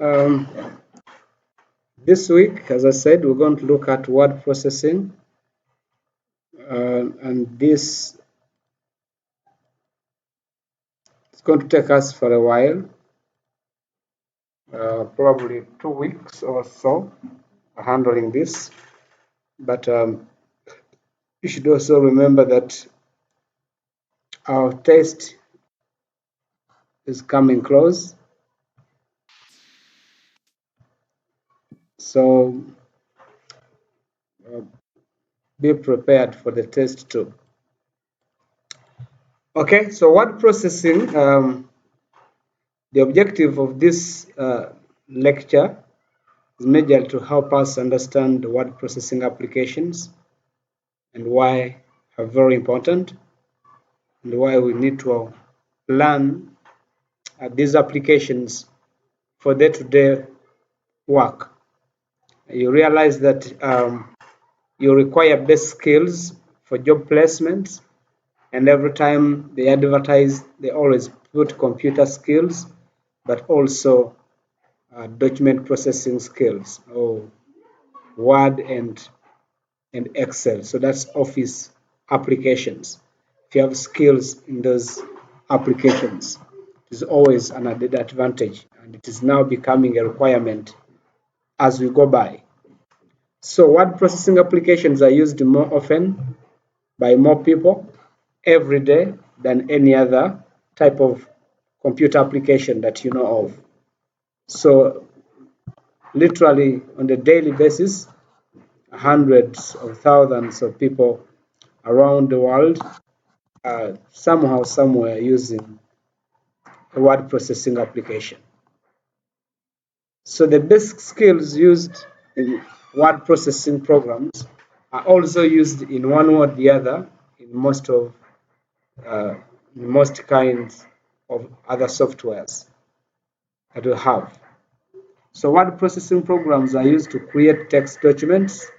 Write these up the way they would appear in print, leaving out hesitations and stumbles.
Um, this week, as I said, we're going to look at word processing, and this is going to take us for a while, probably 2 weeks or so, handling this. But you should also remember that our test is coming close, so uh, be prepared for the test too. Okay, so word processing. The objective of this lecture is major to help us understand word processing applications and why are very important and why we need to learn these applications for day-to-day work. You realize that you require best skills for job placements, and every time they advertise, they always put computer skills, but also document processing skills or Word and Excel. So that's Office applications. If you have skills in those applications, it is always an added advantage, and it is now becoming a requirement as we go by. So word processing applications are used more often by more people every day than any other type of computer application that you know of. So literally on a daily basis, hundreds of thousands of people around the world are somehow, somewhere using a word processing application. So the basic skills used in word processing programs are also used in one or the other in uh, most kinds of other softwares that we have. So word processing programs are used to create text documents,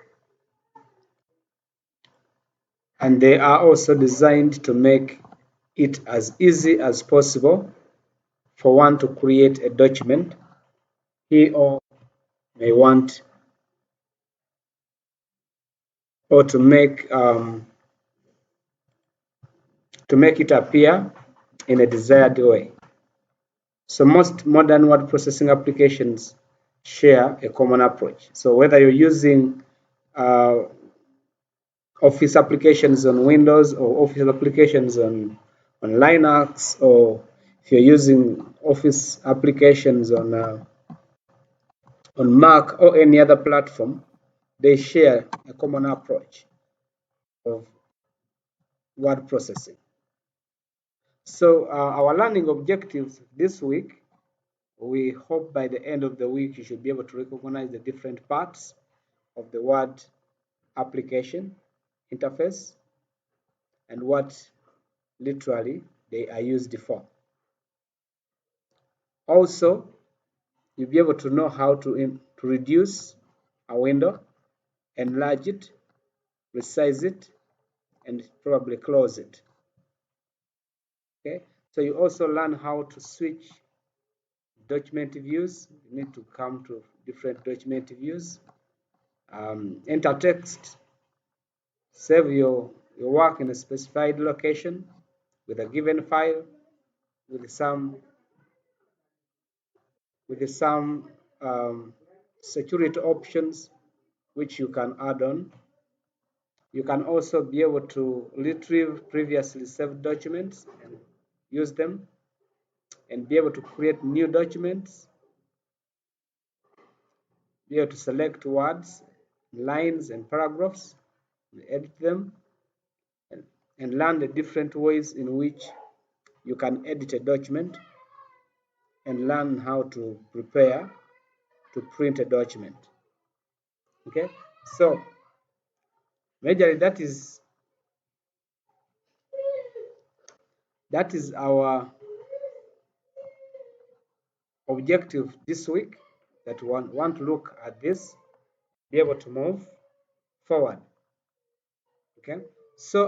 and they are also designed to make it as easy as possible for one to create a document he or may want, or to make it appear in a desired way. So most modern word processing applications share a common approach. So whether you're using uh, Office applications on Windows or Office applications on Linux, or if you're using Office applications on Mac or any other platform, they share a common approach of word processing. So our learning objectives this week, we hope by the end of the week you should be able to recognize the different parts of the word application interface and what literally they are used for. Also, you'll be able to know how to reduce a window, enlarge it, resize it, and probably close it. Okay, so you also learn how to switch document views. You need to come to different document views, enter text, save your work in a specified location with a given file with some security options which you can add on. You can also be able to retrieve previously saved documents and use them, and be able to create new documents, be able to select words, lines, and paragraphs, and edit them, and learn the different ways in which you can edit a document, and learn how to prepare to print a document. Okay, so majorly that is our objective this week, that we want to look at this, be able to move forward. Okay, so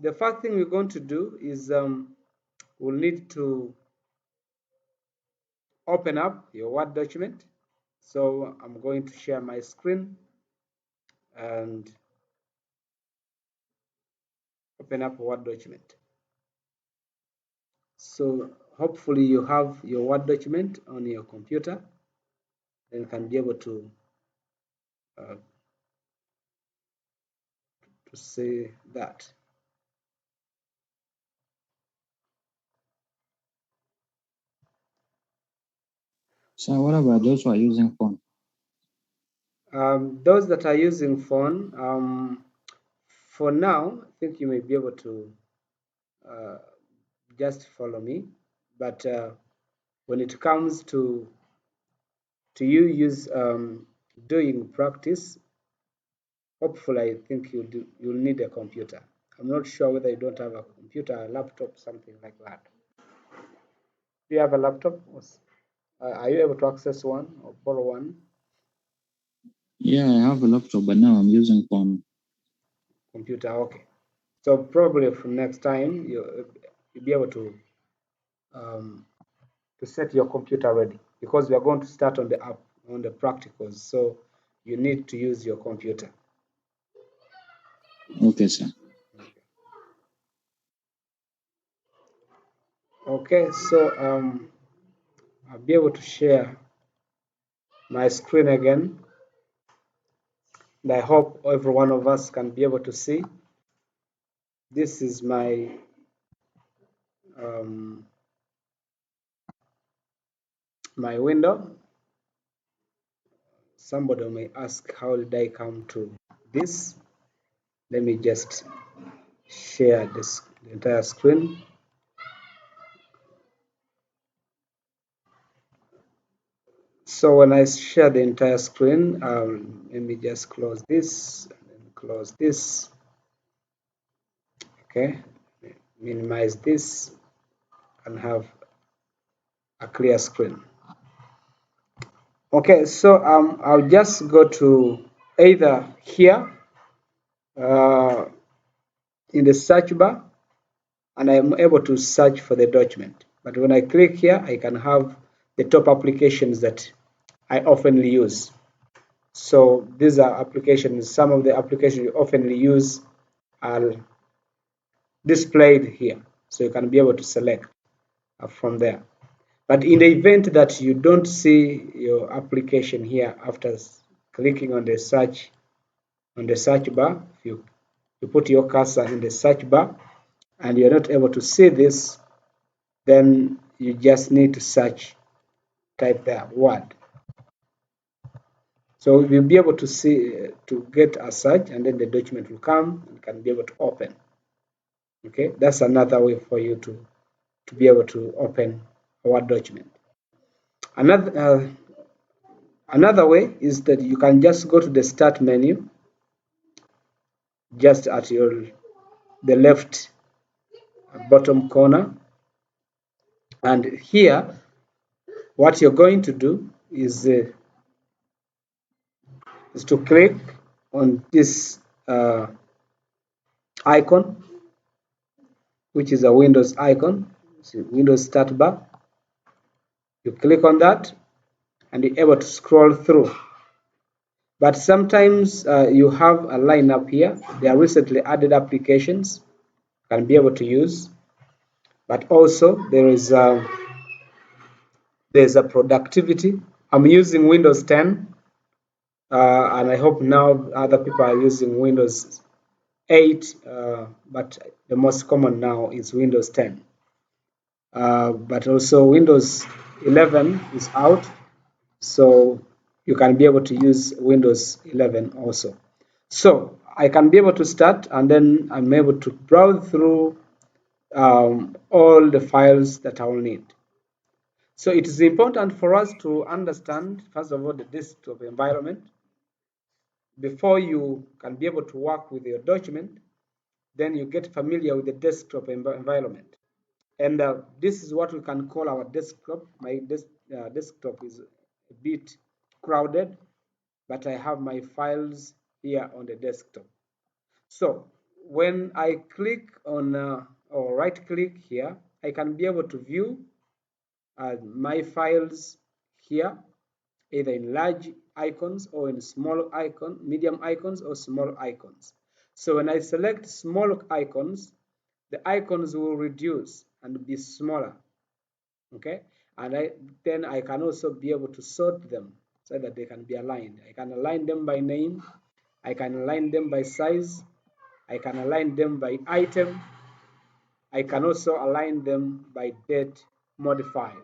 the first thing we're going to do is we'll need to open up your Word document. So I'm going to share my screen and open up a Word document. So hopefully you have your Word document on your computer and can be able uh, to see that. So what about those who are using phone? Those that are using phone, for now, I think you may be able to uh, just follow me. But when it comes to you use doing practice, hopefully I think you'll need a computer. I'm not sure whether you don't have a computer, a laptop, something like that. Do you have a laptop? Are you able to access one or borrow one? Yeah, I have a laptop, but now I'm using phone. Computer, okay. So probably for next time you'll be able um, to set your computer ready because we are going to start on the app on the practicals. So you need to use your computer. Okay, sir. Okay, so I'll be able to share my screen again, and I hope every one of us can be able to see. This is um, my window. Somebody may ask, how did I come to this? Let me just share the entire screen. So when I share the entire screen, let me just close this and then close this. Okay, minimize this and have a clear screen. Okay, so I'll just go to either here uh, in the search bar and I'm able to search for the document. But when I click here, I can have the top applications that I often use. So these are applications, some of the applications you often use are displayed here. So you can be able to select from there. But in the event that you don't see your application here after clicking on the search bar, if you put your cursor in the search bar and you're not able to see this, then you just need to search, type the word. So you'll be able to see to get a search and then the document will come and can be able to open. Okay, that's another way for you to be able to open a Word document. Another way is that you can just go to the start menu just at the left bottom corner, and here what you're going to do is to click on this icon, which is a Windows icon, Windows start bar. You click on that and you're able to scroll through. But sometimes you have a line up here. There are recently added applications you can be able to use, but also there's a productivity. I'm using Windows 10, and I hope now other people are using Windows 8, but the most common now is Windows 10. But also Windows 11 is out, so you can be able to use Windows 11 also. So I can be able to start and then I'm able to browse through all the files that I will need. So it is important for us to understand, first of all, the desktop environment. Before you can be able to work with your document, then you get familiar with the desktop environment. And this is what we can call our desktop. My desktop is a bit crowded, but I have my files here on the desktop. So when I click on or right click here, I can be able to view my files here, either in large icons or in small icon, medium icons or small icons. So when I select small icons, the icons will reduce and be smaller. Okay, and then I can also be able to sort them so that they can be aligned. I can align them by name, I can align them by size, I can align them by item, I can also align them by date modified.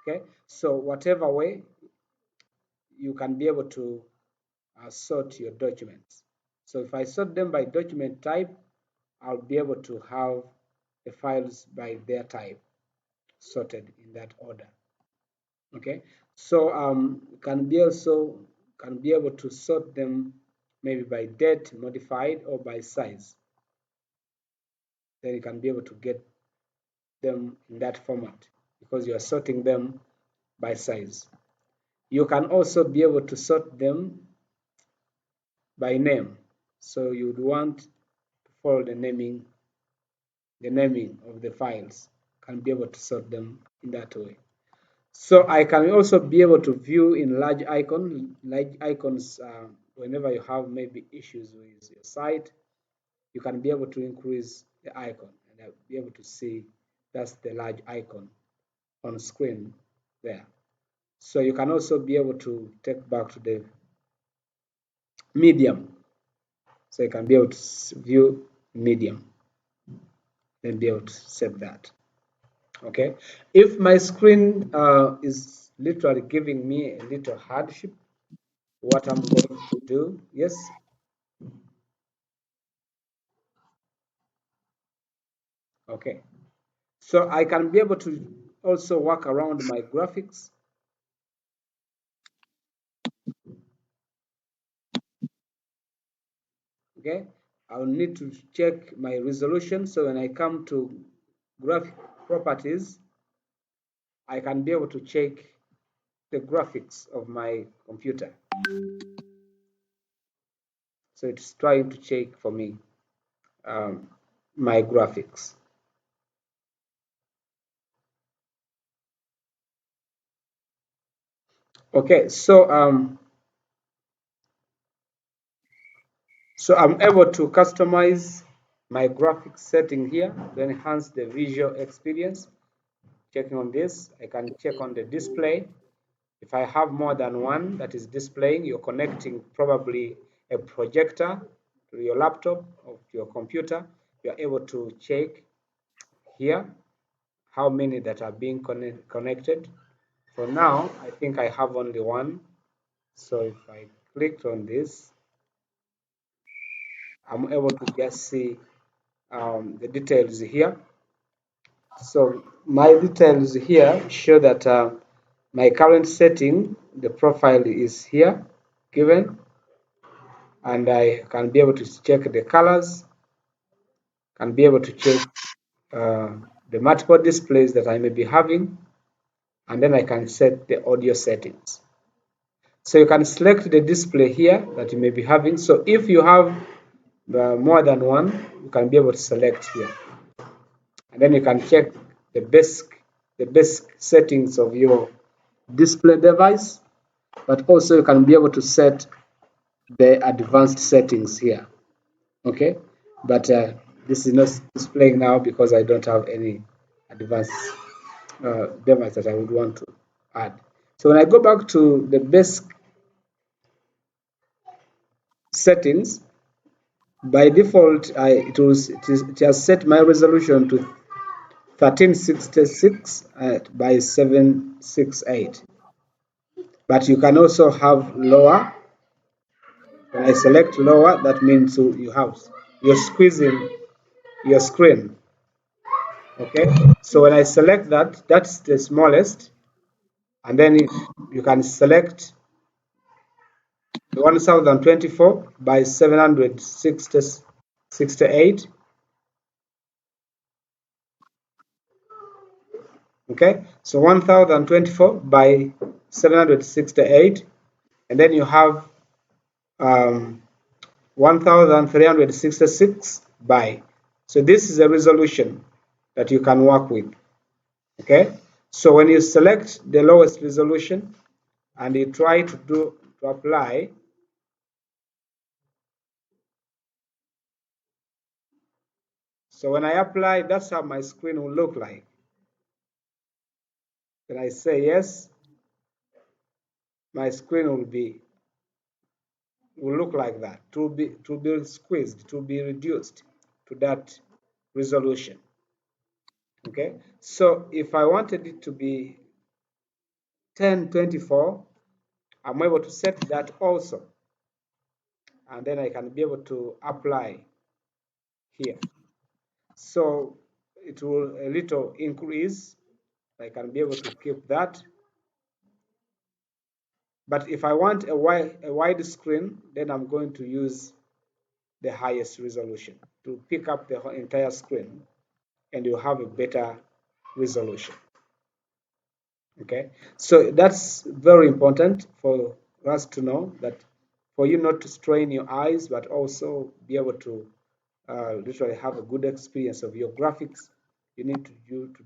Okay, so whatever way you can be able to sort your documents. So if I sort them by document type, I'll be able to have the files by their type sorted in that order. Okay, so can be able to sort them maybe by date modified or by size. Then you can be able to get them in that format because you are sorting them by size. You can also be able to sort them by name. So you would want to follow the naming of the files, can be able to sort them in that way. So I can also be able to view in large icons. Whenever you have maybe issues with your site, you can be able to increase the icon and I'll be able to see that's the large icon on screen there. So you can also be able to take back to the medium. So you can be able to view medium and be able to set that. Okay, if my screen is literally giving me a little hardship, what I'm going to do, yes, okay, so I can be able to also work around my graphics. Okay, I'll need to check my resolution. So when I come to graphic properties, I can be able to check the graphics of my computer. So it's trying to check for me my graphics. Okay, so I'm able to customize my graphics setting here to enhance the visual experience. Checking on this, I can check on the display. If I have more than one that is displaying, you're connecting probably a projector to your laptop or to your computer, you're able to check here how many that are being connected. For now, I think I have only one. So if I clicked on this, I'm able to just see the details here. So my details here show that my current setting, the profile is here given, and I can be able to check the colors, can be able to check the multiple displays that I may be having, and then I can set the audio settings. So you can select the display here that you may be having. So if you have more than one, you can be able to select here, and then you can check the basic settings of your display device, but also you can be able to set the advanced settings here. Okay, but this is not displaying now because I don't have any advanced device that I would want to add. So when I go back to the basic settings, by default it has set my resolution to 1366 by 768, but you can also have lower. When I select lower, that means you're squeezing your screen. Okay, so when I select that, that's the smallest, and then you can select the 1024 by 768. Okay, so 1024 by 768, and then you have 1366 by. So this is a resolution that you can work with. Okay, So when you select the lowest resolution and you try to apply, so when I apply, that's how my screen will look like. When I say yes, my screen will look like that. It will be squeezed, it will be reduced to that resolution. Okay, so if I wanted it to be 1024, I'm able to set that also, and then I can be able to apply here. So it will a little increase. I can be able to keep that. But if I want a wide screen, then I'm going to use the highest resolution to pick up the entire screen, and you have a better resolution. Okay, so that's very important for us to know, that for you not to strain your eyes, but also be able to literally have a good experience of your graphics. You need to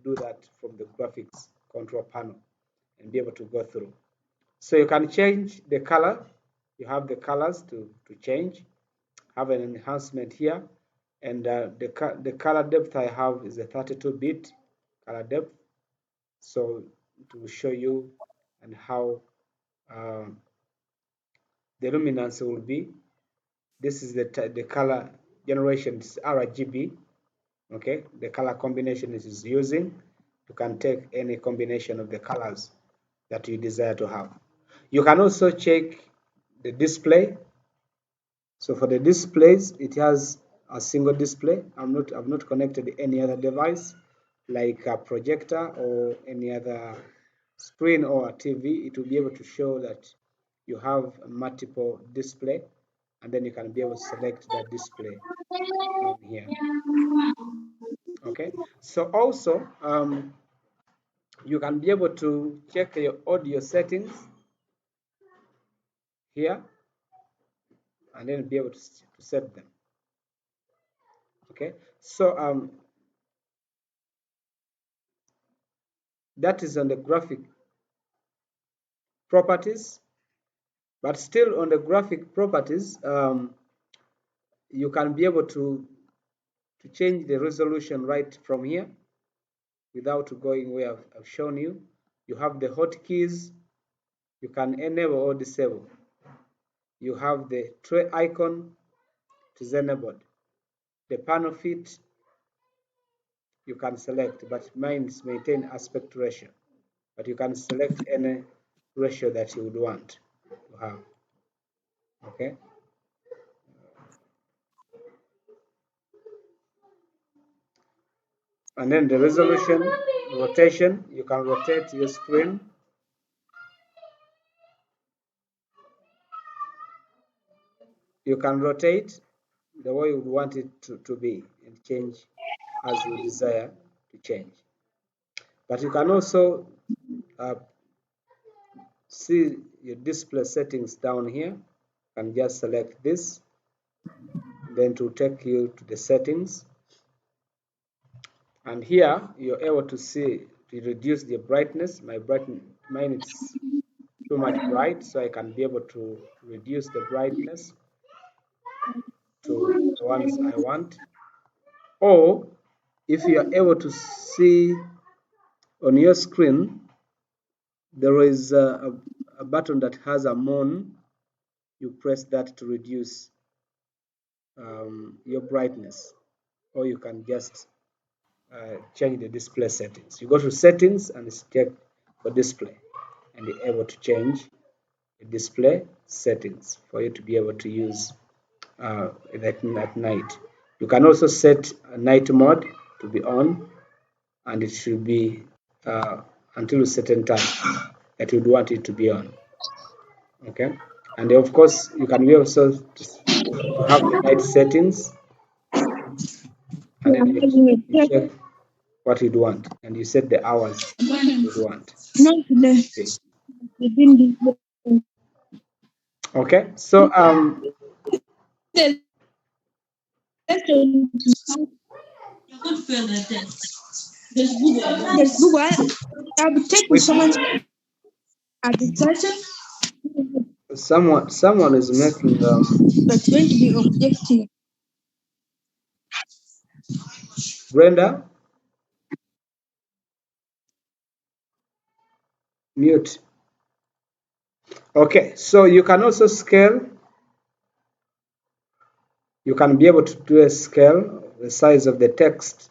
do that from the graphics control panel and be able to go through. So you can change the color. You have the colors to change. Have an enhancement here, and the color depth I have is a 32-bit color depth. So to show you and how the luminance will be. This is the color generation, is RGB. Okay, the color combination it is using. You can take any combination of the colors that you desire to have. You can also check the display. So for the displays, it has a single display. I've not connected any other device like a projector or any other screen or a TV. It will be able to show that you have a multiple display, and then you can be able to select that display in here. Okay, so also you can be able to check your audio settings here and then be able to set them. Okay, so that is on the graphic properties, but still on the graphic properties, you can be able to change the resolution right from here without going where I've shown you. You have the hotkeys. You can enable or disable. You have the tray icon, it is enabled. The panel fit, you can select, but mine is maintain aspect ratio. But you can select any ratio that you would want to have. Okay. And then the resolution, rotation, you can rotate your screen. You can rotate the way you want it to be and change as you desire to change. But you can also see your display settings down here. You can just select this, then to take you to the settings. And here you're able to see to reduce the brightness. Mine is too much bright, so I can be able to reduce the brightness to the ones I want. Or if you are able to see on your screen, there is a button that has a mon. You press that to reduce your brightness, or you can just change the display settings. You go to settings and check for display, and you're able to change the display settings for you to be able to use that at night. You can also set a night mode to be on, and it should be until a certain time that you'd want it to be on. Okay, and of course you can be also to have the night settings, and then you check what you'd want, and you set the hours you'd want. Okay, so There's Google. I will check with someone's attention. Someone is making That's going to be objective. Brenda, mute. Okay, so you can also scale. You can be able to do a scale, the size of the text,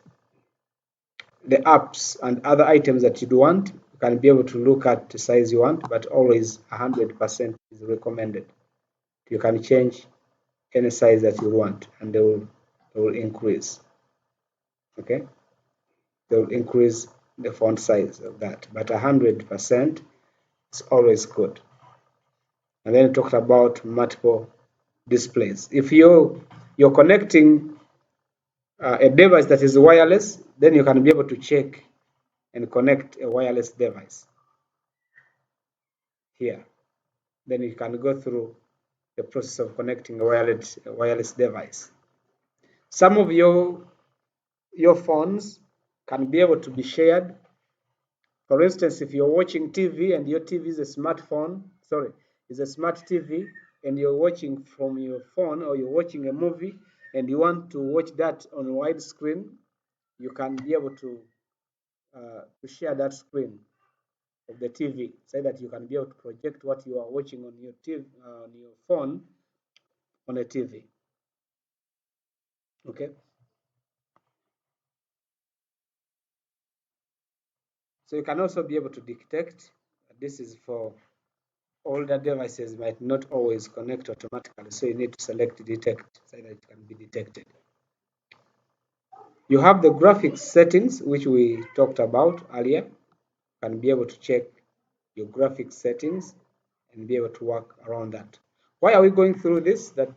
the apps and other items that you'd want. You can be able to look at the size you want, but always 100% is recommended. You can change any size that you want, and they will increase. Okay, they will increase the font size of that, but 100% is always good. And then we talked about multiple displays. If you're connecting a device that is wireless, then you can be able to check and connect a wireless device here. Then you can go through the process of connecting a wireless device. Some of your phones can be able to be shared. For instance, if you're watching TV and your TV is a smartphone, is a smart TV, and you're watching from your phone, or you're watching a movie and you want to watch that on widescreen, you can be able to share that screen of the TV so that you can be able to project what you are watching on your TV, on your phone, on a TV. Okay. So you can also be able to detect. This is for older devices, might not always connect automatically, so you need to select detect so that it can be detected. You have the graphics settings, which we talked about earlier. You can be able to check your graphics settings and be able to work around that. Why are we going through this? That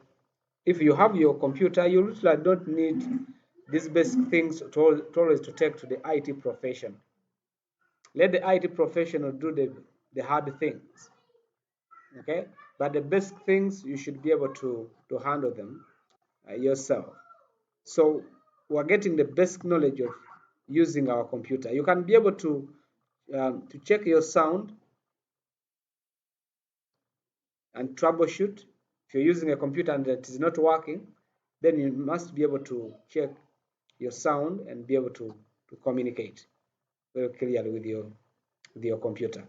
if you have your computer, you literally don't need these basic things to always to take to the IT profession. Let the IT professional do the hard things. Okay, but the basic things you should be able to handle them yourself. So we're getting the basic knowledge of using our computer. You can be able to check your sound and troubleshoot. If you're using a computer and it is not working, then you must be able to check your sound and be able to communicate very clearly with your computer,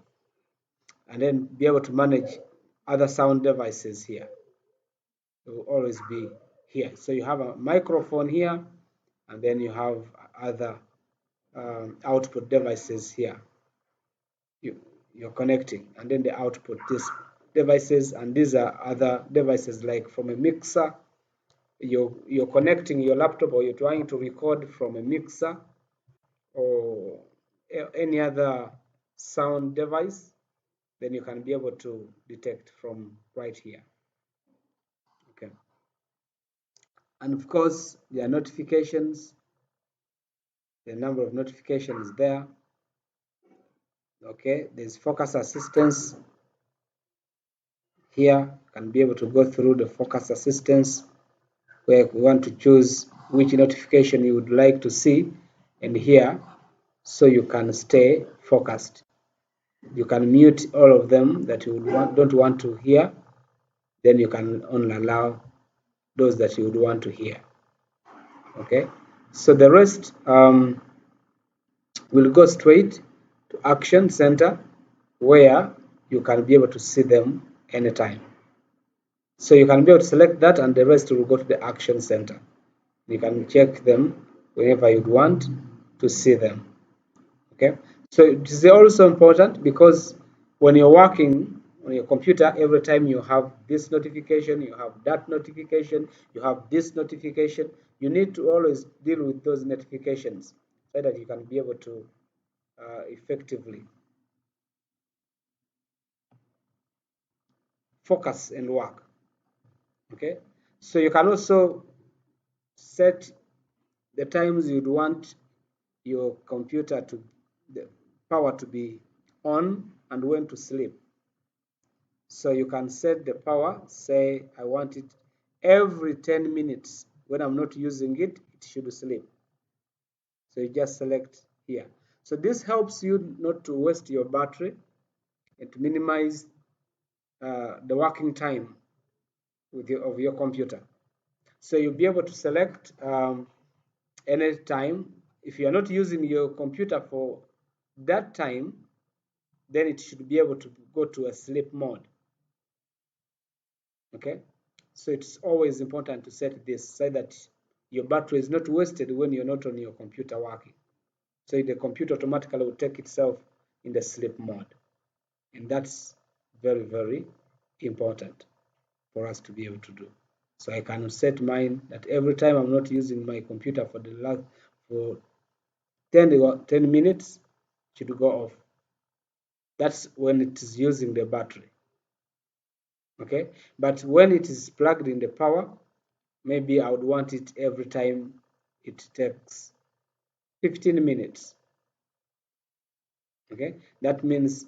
and then be able to manage other sound devices here. It will always be here. So you have a microphone here, and then you have other output devices here. You're connecting, and then the output devices, and these are other devices like from a mixer. You're connecting your laptop, or you're trying to record from a mixer or any other sound device, then you can be able to detect from right here. Okay. And of course, there are notifications. The number of notifications there. Okay, there's focus assistance here. Can be able to go through the focus assistance where we want to choose which notification you would like to see, and here, so you can stay focused. You can mute all of them that you don't want to hear, then you can only allow those that you would want to hear. Okay, so the rest will go straight to Action Center, where you can be able to see them anytime. So you can be able to select that, and the rest will go to the Action Center. You can check them whenever you want to see them. Okay, so it is also important because when you're working on your computer, every time you have this notification, you have that notification, you have this notification, you need to always deal with those notifications so that you can be able to effectively focus and work. Okay, so you can also set the times you'd want your computer to the power to be on and when to sleep. So you can set the power, say I want it every 10 minutes. When I'm not using it, it should sleep. So you just select here. So this helps you not to waste your battery and to minimize the working time of your computer. So you'll be able to select any time. If you are not using your computer for that time, then it should be able to go to a sleep mode. Okay, so it's always important to set this so that your battery is not wasted when you're not on your computer working. So the computer automatically will take itself in the sleep mode, and that's very, very important for us to be able to do. So I can set mine that every time I'm not using my computer for the last for 10 minutes, it should go off. That's when it is using the battery. Okay, but when it is plugged in the power, maybe I would want it every time it takes 15 minutes. Okay, that means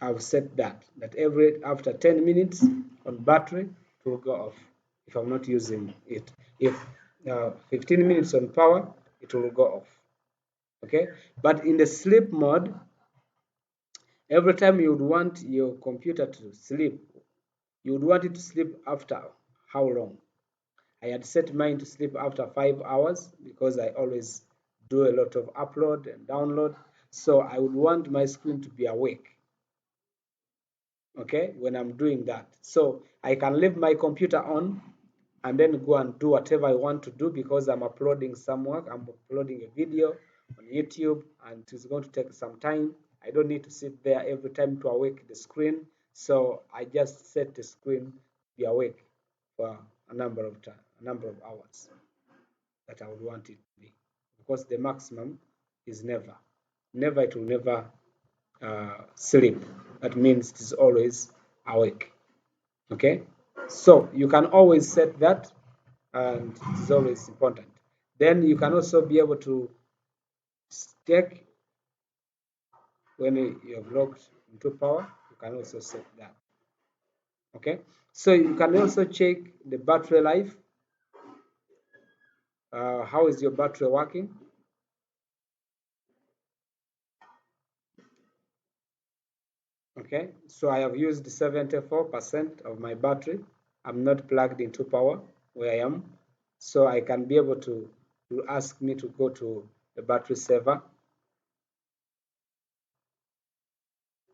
I've set that every after 10 minutes on battery it will go off if I'm not using it. If 15 minutes on power, it will go off. Okay, but in the sleep mode, every time you would want your computer to sleep, you would want it to sleep after how long? I had set mine to sleep after 5 hours because I always do a lot of upload and download. So I would want my screen to be awake, okay, when I'm doing that. So I can leave my computer on and then go and do whatever I want to do because I'm uploading some work. I'm uploading a video on YouTube and it's going to take some time. I don't need to sit there every time to awake the screen. So I just set the screen to be awake for a number of hours that I would want it to be. Of course, the maximum is never. Never, it will never sleep. That means it is always awake. Okay, so you can always set that, and it is always important. Then you can also be able to check when you have logged into power. You can also set that. Okay, so you can also check the battery life. How is your battery working? Okay, so I have used 74% of my battery. I'm not plugged into power where I am, so I can be able to ask me to go to the battery saver.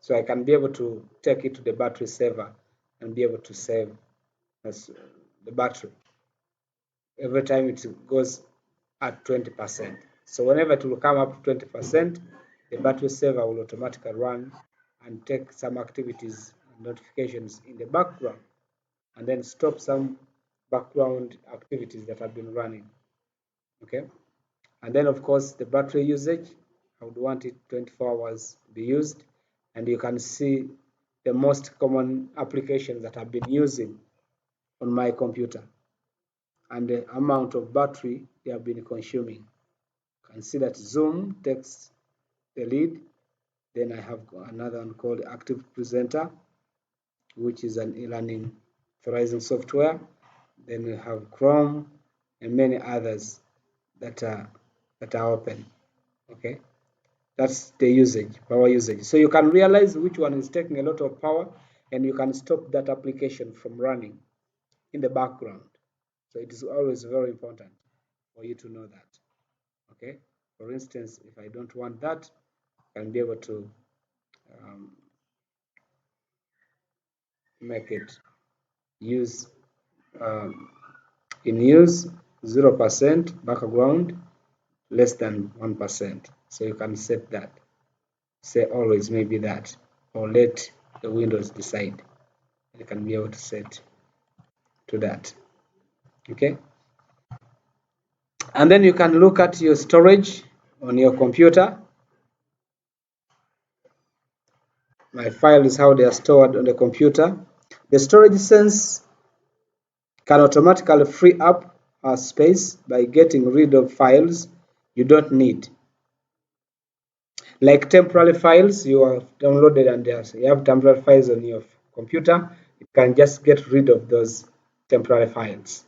So I can be able to take it to the battery saver and be able to save the battery every time it goes at 20%. So whenever it will come up to 20%, the battery saver will automatically run and take some activities and notifications in the background and then stop some background activities that have been running. Okay, and then of course the battery usage, I would want it 24 hours to be used, and you can see the most common applications that I've been using on my computer and the amount of battery they have been consuming. You can see that Zoom takes the lead. Then I have another one called Active Presenter, which is an e-learning authorizing software. Then we have Chrome and many others that are open. Okay, that's the usage, power usage. So you can realize which one is taking a lot of power, and you can stop that application from running in the background. So it is always very important for you to know that. Okay, for instance, if I don't want that, I can be able to make it use in use 0% background, less than 1%. So you can set that. Say always maybe that, or let the Windows decide. You can be able to set to that. Okay, and then you can look at your storage on your computer. My files, how they are stored on the computer. The storage sense can automatically free up space by getting rid of files you don't need. Like temporary files you have downloaded and you have temporary files on your computer, you can just get rid of those temporary files.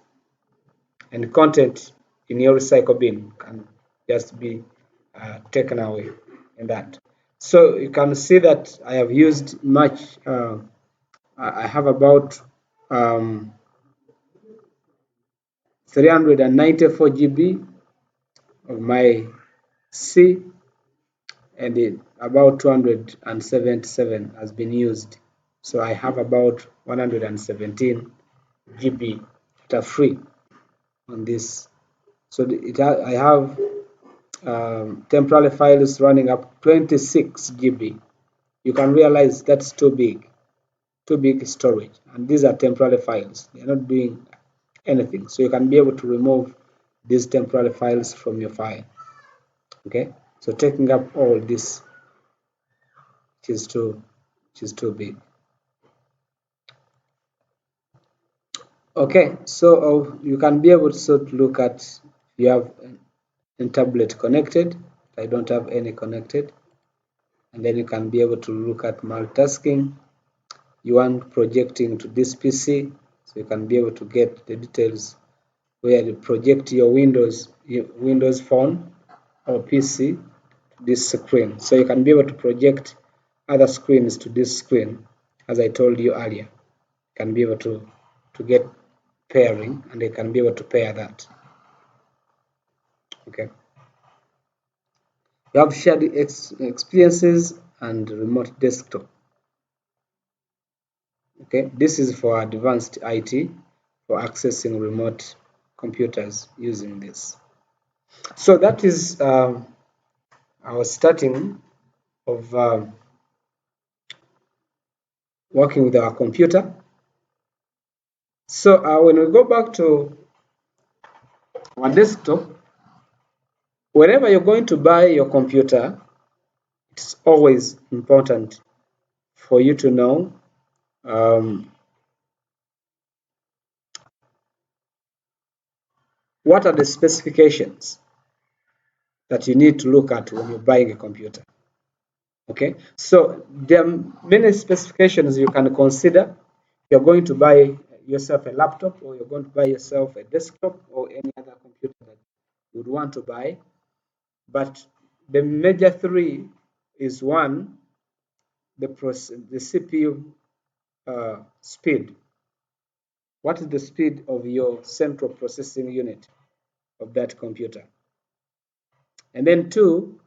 And content in your recycle bin can just be taken away in that. So you can see that I have used much. I have about 394 GB of my C, and about 277 has been used. So I have about 117 GB that are free on this. So I have temporary files running up 26 GB. You can realize that's too big storage, and these are temporary files. They're not doing anything. So you can be able to remove these temporary files from your file. Okay, so taking up all this, which is too big. Okay, so you can be able to look at if you have a tablet connected. I don't have any connected, and then you can be able to look at multitasking. You want projecting to this PC, so you can be able to get the details where you project your Windows phone or PC to this screen. So you can be able to project other screens to this screen, as I told you earlier. You can be able to get pairing, and they can be able to pair that. Okay. You have shared experiences and remote desktop. Okay, this is for advanced IT, for accessing remote computers using this. So that is our starting of working with our computer. So when we go back to our desktop, whenever you're going to buy your computer, it's always important for you to know what are the specifications that you need to look at when you're buying a computer. Okay, so there are many specifications you can consider. You're going to buy yourself a laptop, or you're going to buy yourself a desktop, or any other computer that you would want to buy. But the major three is one, the CPU speed. What is the speed of your central processing unit of that computer? And then two,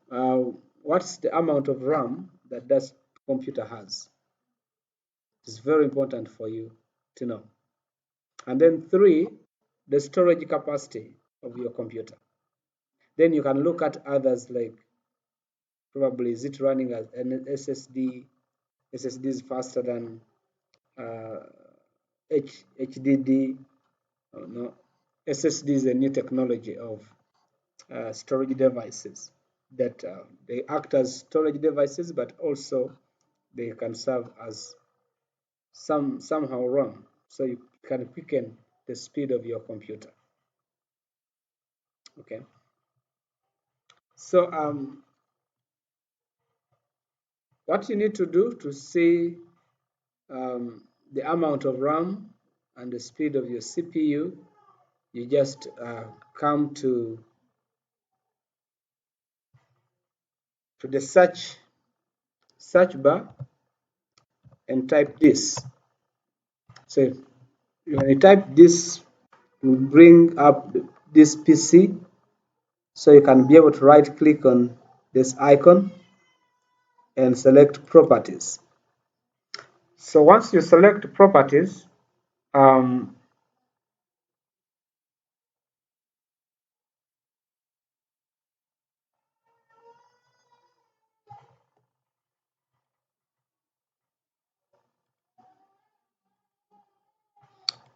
what's the amount of RAM that computer has? It's very important for you to know. And then three, the storage capacity of your computer. Then you can look at others, like probably is it running as an SSD? SSD is faster than HDD. Oh, no, SSD is a new technology of storage devices that they act as storage devices, but also they can serve as somehow RAM, so you can quicken the speed of your computer. Okay, so what you need to do to see the amount of RAM and the speed of your CPU, you just come to the search bar and type this. So when you type this, you bring up this PC, so you can be able to right click on this icon and select properties. So once you select properties,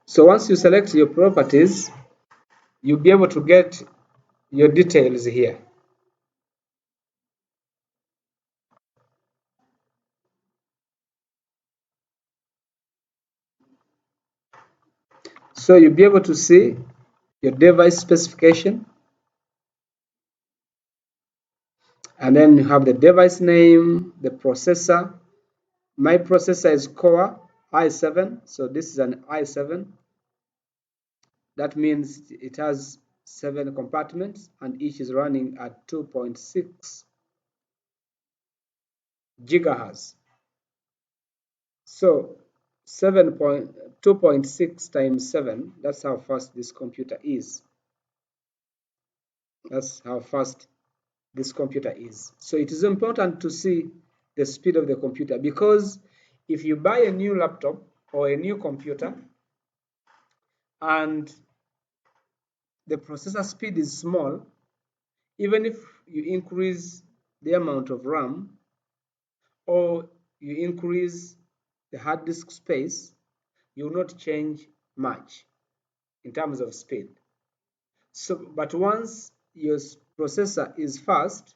so once you select your properties, you'll be able to get your details here. So you'll be able to see your device specification, and then you have the device name, the processor. My processor is Core i7, so this is an i7. That means it has 7 compartments, and each is running at 2.6 gigahertz. So 2.6 times 7, that's how fast this computer is. That's how fast this computer is. So it is important to see the speed of the computer, because if you buy a new laptop or a new computer and the processor speed is small, even if you increase the amount of RAM or you increase the hard disk space, you will not change much in terms of speed. So, but once your processor is fast,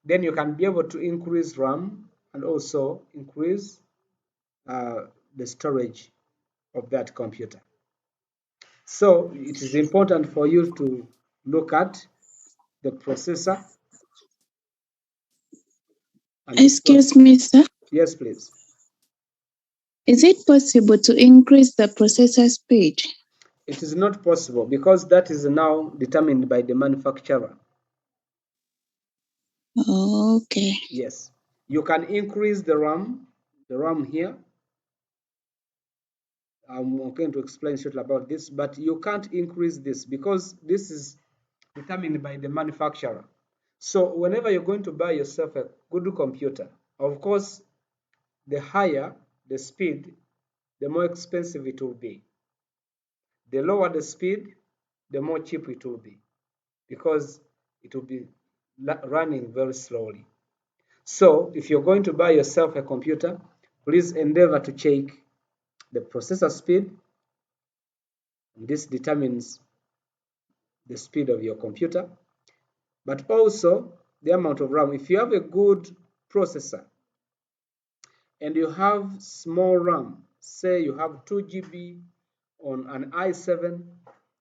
then you can be able to increase RAM and also increase the storage of that computer. So it is important for you to look at the processor. And Excuse me, sir. Yes, please. Is it possible to increase the processor speed? It is not possible, because that is now determined by the manufacturer. Okay. Yes, you can increase the RAM here. I'm going to explain shortly about this, but you can't increase this because this is determined by the manufacturer. So whenever you're going to buy yourself a good computer, of course, the higher the speed, the more expensive it will be. The lower the speed, the more cheap it will be, because it will be running very slowly. So if you're going to buy yourself a computer, please endeavor to check the processor speed. This determines the speed of your computer, but also the amount of RAM. If you have a good processor and you have small RAM, say you have 2 GB on an i7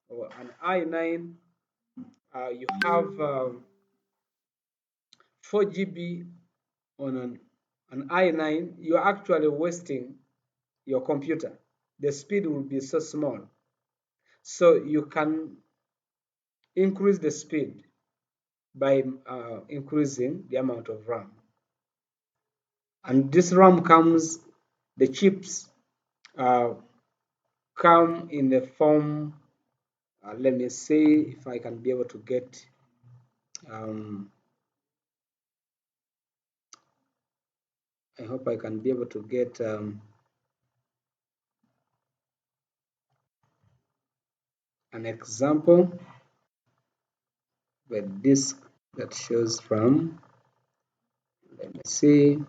or an i9, you have 4 GB on an i9, you're actually wasting your computer. The speed will be so small. So you can increase the speed by increasing the amount of RAM. And this RAM comes, the chips come in the form, let me see if I can be able to get I hope I can be able to get an example with disk that shows RAM. Let me see.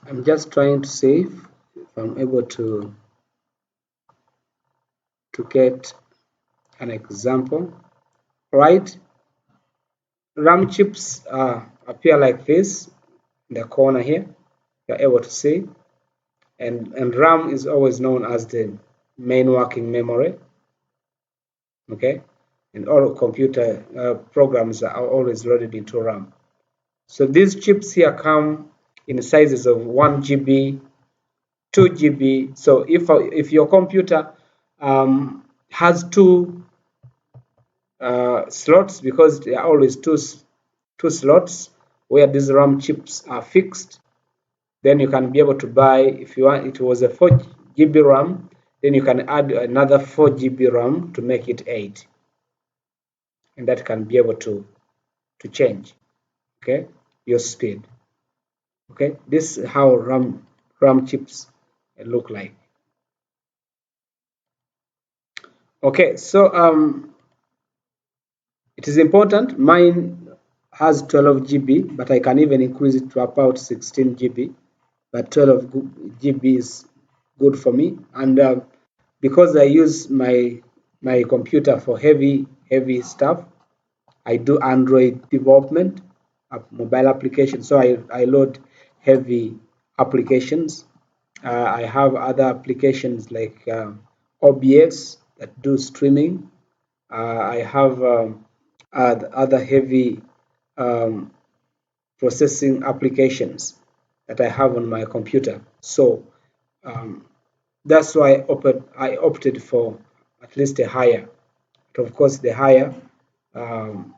I'm just trying to see if I'm able to get an example. Right, RAM chips appear like this in the corner here. You're able to see, and RAM is always known as the main working memory. Okay, and all computer programs are always loaded into RAM. So these chips here come in sizes of 1 GB, 2 GB. So if your computer has two slots, because there are always two slots where these RAM chips are fixed, then you can be able to buy, if you want, it was a 4 GB RAM, then you can add another 4 GB RAM to make it 8, and that can be able to change, okay, your speed. Okay, this is how RAM chips look like. Okay, so it is important. Mine has 12 GB, but I can even increase it to about 16 GB. But 12 GB is good for me, and because I use my computer for heavy stuff, I do Android development. mobile applications. So I load heavy applications. I have other applications like OBS that do streaming. I have other heavy um, processing applications that I have on my computer. So um, that's why I opted for at least a higher. But of course, the higher, um,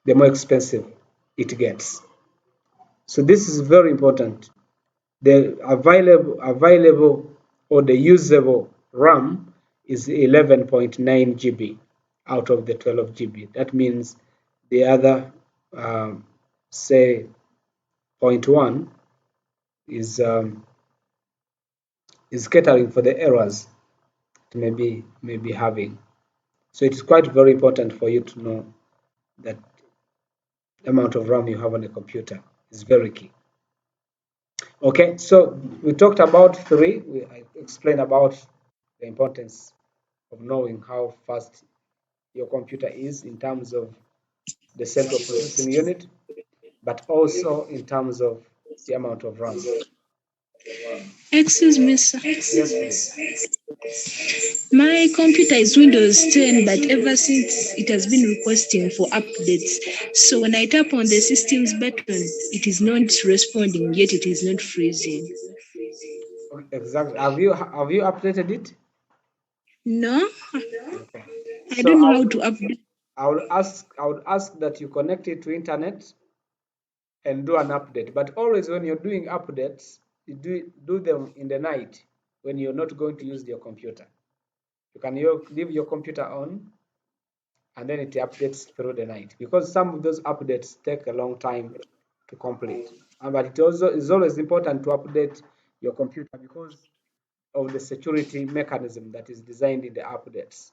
the more expensive it gets. So this is very important. The available or the usable RAM is 11.9 GB out of the 12 GB. That means the other, say, 0.1 is catering for the errors it may be having. So it's quite very important for you to know that the amount of RAM you have on a computer is very key. Okay, so we talked about three. I explained about the importance of knowing how fast your computer is in terms of the central processing unit, but also in terms of the amount of RAM. Excuse me, sir. Yes, please. My computer is Windows 10, but ever since it has been requesting for updates. So when I tap on the system's button, it is not responding, yet it is not freezing. Exactly. Have you updated it? No, Okay. I So don't know how to update. I would ask that you connect it to internet and do an update. But always when you're doing updates, you do them in the night when you're not going to use your computer. You can leave your computer on and then it updates through the night because some of those updates take a long time to complete. But it also is always important to update your computer because of the security mechanism that is designed in the updates.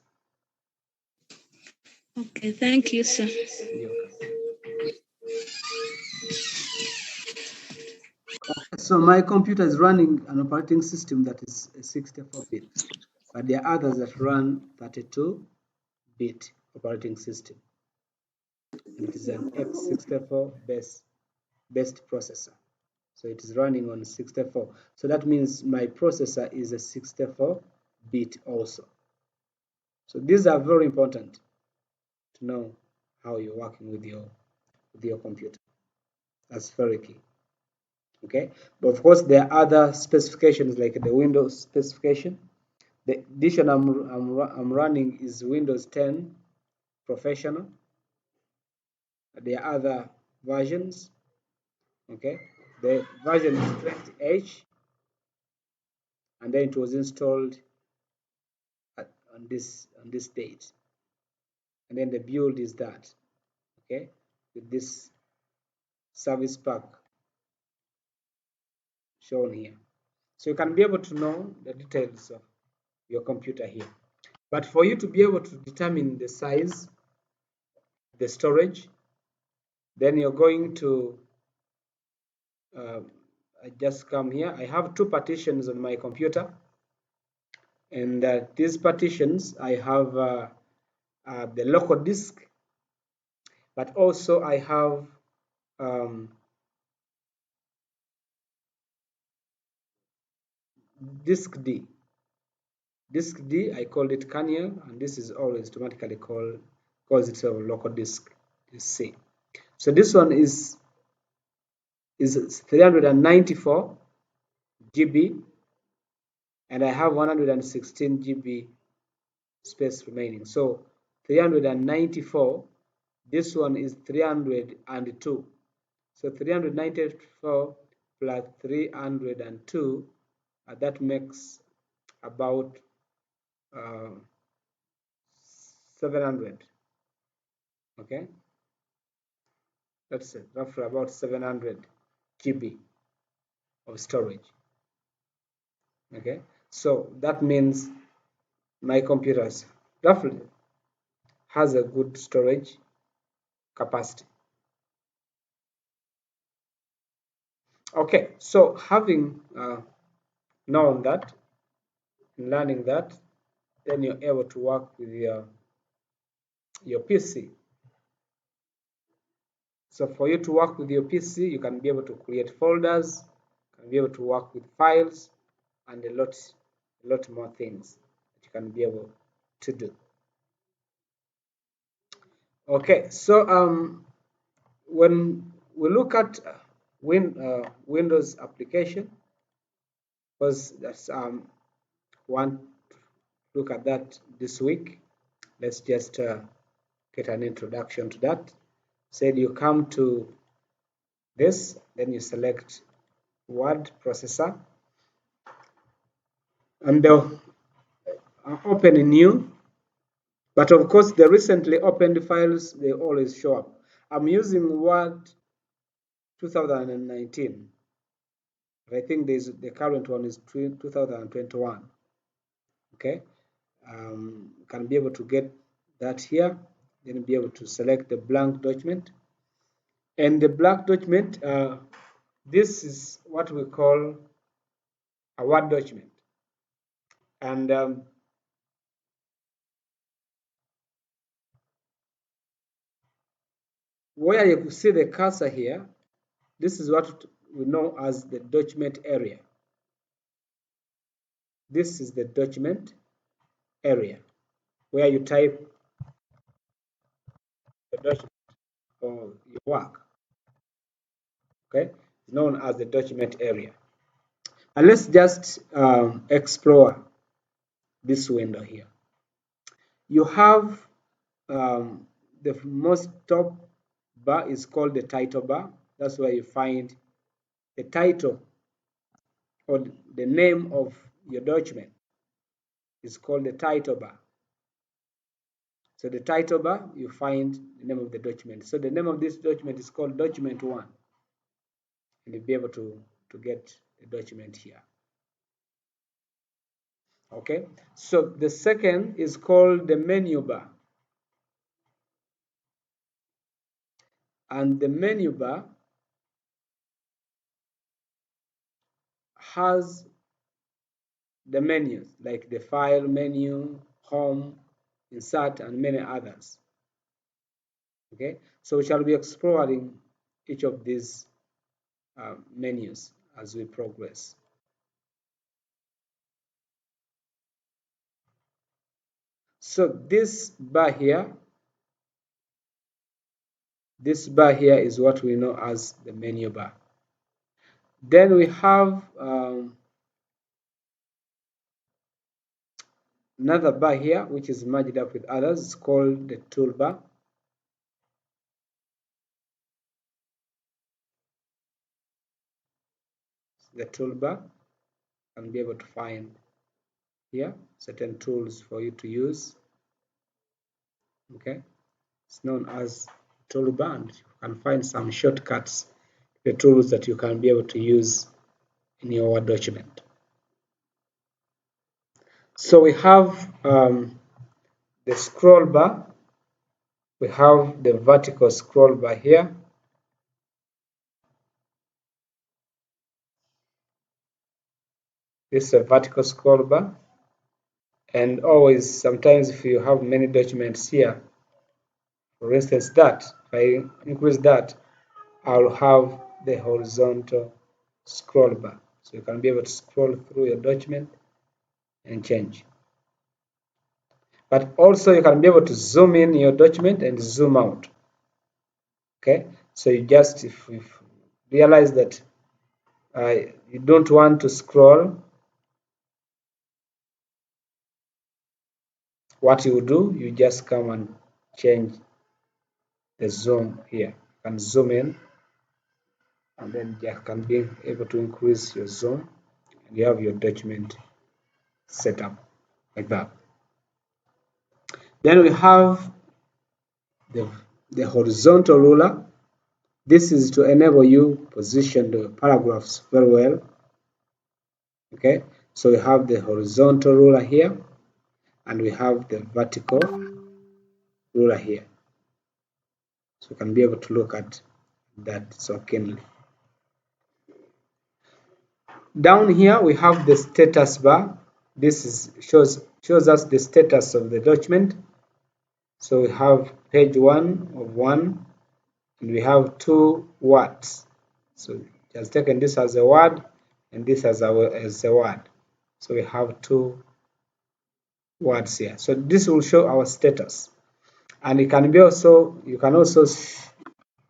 Okay, thank you, sir. So my computer is running an operating system that is a 64-bit, but there are others that run 32-bit operating system. And it is an x64 based processor. So it is running on 64. So that means my processor is a 64-bit also. So these are very important to know how you're working with your computer. That's very key. Okay, but of course there are other specifications like the Windows specification. The edition I'm running is Windows 10 Professional. There are other versions. Okay, the version is 20H, and then it was installed on this date, and then the build is that. Okay, with this service pack shown here, so you can be able to know the details of your computer here. But for you to be able to determine the size, the storage, then you're going to I just come here. I have two partitions on my computer, and these partitions I have the local disk, but also I have disk D. Disk D, I called it kernel, and this is always automatically calls itself local disk C. So this one is 394 GB, and I have 116 GB space remaining. So 394, this one is 302. So 394 plus 302, that makes about 700. Okay, that's it, roughly about 700 GB of storage. Okay, so that means my computer roughly has a good storage capacity. Okay, so having known that, learning that, then you're able to work with your PC. So So for you to work with your PC, you can be able to create folders, you can be able to work with files, and a lot more things that you can be able to do. Okay, so when we look at Windows application, because that's want to look at that this week. Let's just get an introduction to that. Said you come to this, then you select word processor, and they'll open a new. But of course, the recently opened files, they always show up. I'm using Word 2019. I think the current one is 2021. Okay, can be able to get that here. Then be able to select the blank document. And the blank document, this is what we call a Word document. And where you see the cursor here, this is what we know as the document area. This is the document area where you type the document or your work. Okay, it's known as the document area. And let's just explore this window here. You have the most top bar is called the title bar. That's where you find the title or the name of your document is called the title bar. So the title bar, you find the name of the document. So the name of this document is called document 1. And you'll be able to get the document here. Okay, so the second is called the menu bar. And the menu bar has the menus like the file menu, home, insert, and many others. Okay, so we shall be exploring each of these menus as we progress. So this bar here is what we know as the menu bar. Then we have another bar here which is merged up with others. It's called the toolbar. The toolbar can be able to find here certain tools for you to use. Okay, it's known as toolbar, and you can find some shortcuts, the tools that you can be able to use in your Word document. So we have the scroll bar, we have the vertical scroll bar here. This is a vertical scroll bar, and always sometimes if you have many documents here, for instance that, if I increase that, I'll have the horizontal scroll bar. So you can be able to scroll through your document and change. But also you can be able to zoom in your document and zoom out. Okay, so you just, if you realize that you don't want to scroll, what you do, you just come and change the zoom here. You can zoom in, and then you can be able to increase your zoom, and you have your document set up like that. Then we have the horizontal ruler. This is to enable you position the paragraphs very well. Okay, so we have the horizontal ruler here, and we have the vertical ruler here. So you can be able to look at that so keenly. Down here we have the status bar. This shows us the status of the document. So we have page 1 of 1, and we have two words. So just taken this as a word and this as a word. So we have two words here. So this will show our status. And it can be also, you can also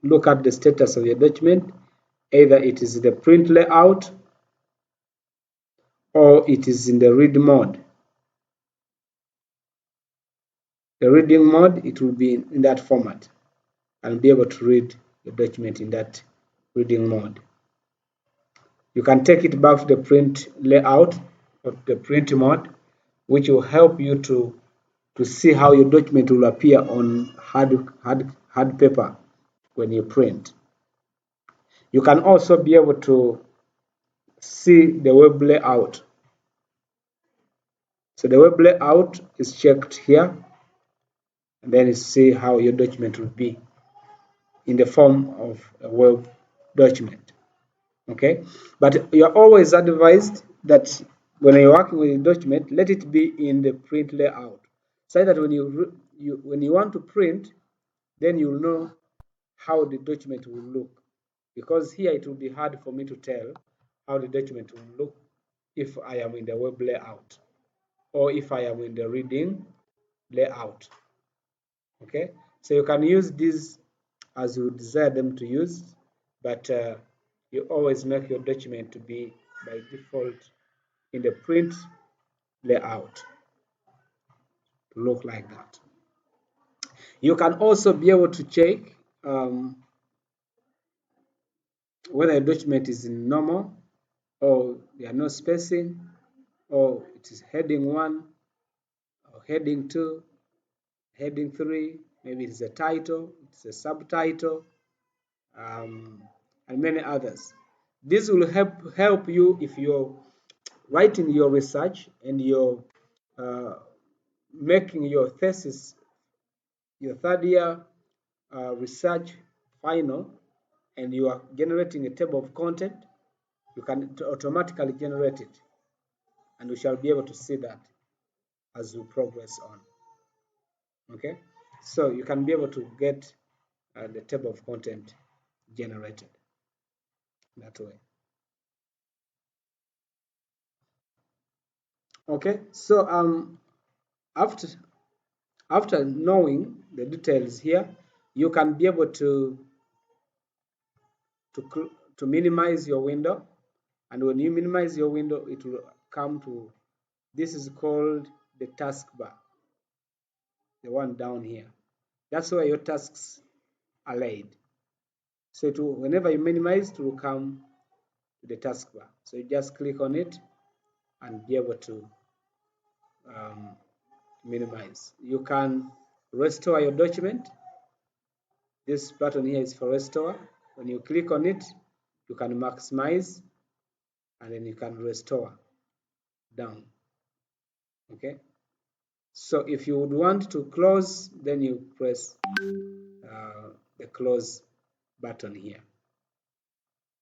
look at the status of your document. Either it is the print layout or it is in the read mode. The reading mode, it will be in that format and be able to read the document in that reading mode. You can take it back to the print layout or the print mode, which will help you to see how your document will appear on hard paper when you print. You can also be able to see the web layout. So the web layout is checked here, and then you see how your document will be in the form of a web document. Okay, but you're always advised that when you're working with a document, let it be in the print layout, so that when you want to print, then you'll know how the document will look. Because here it will be hard for me to tell how the document will look if I am in the web layout or if I am in the reading layout. Okay, so you can use these as you desire them to use, but you always make your document to be by default in the print layout to look like that. You can also be able to check whether a document is in normal or there are no spacing, or it is heading 1 or heading 2, heading 3, maybe it's a title, it's a subtitle, and many others. This will help you if you're writing your research and you're making your thesis, your third year research final, and you are generating a table of content. You can automatically generate it, and we shall be able to see that as we progress on. Okay, so you can be able to get the table of content generated that way. Okay, so after knowing the details here, you can be able to minimize your window, and when you minimize your window, it will come to, this is called the taskbar, the one down here. That's where your tasks are laid. So whenever you minimize, it will come to the taskbar. So you just click on it and be able to minimize. You can restore your document. This button here is for restore. When you click on it, you can maximize and then you can restore down. Okay, so if you would want to close, then you press the close button here.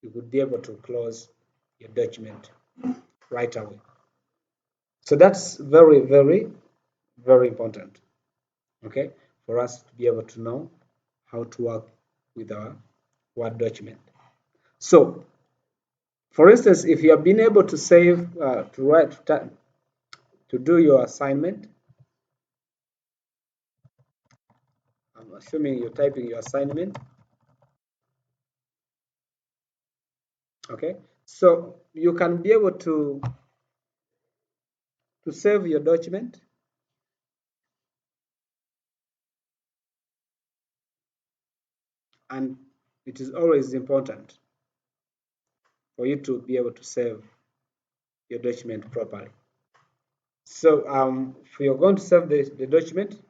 You would be able to close your document right away. So that's very, very, very important, okay, for us to be able to know how to work with our Word document. So, for instance, if you have been able to save, to do your assignment, I'm assuming you're typing your assignment. Okay, so you can be able to save your document, and it is always important for you to be able to save your document properly. So if you're going to save the document,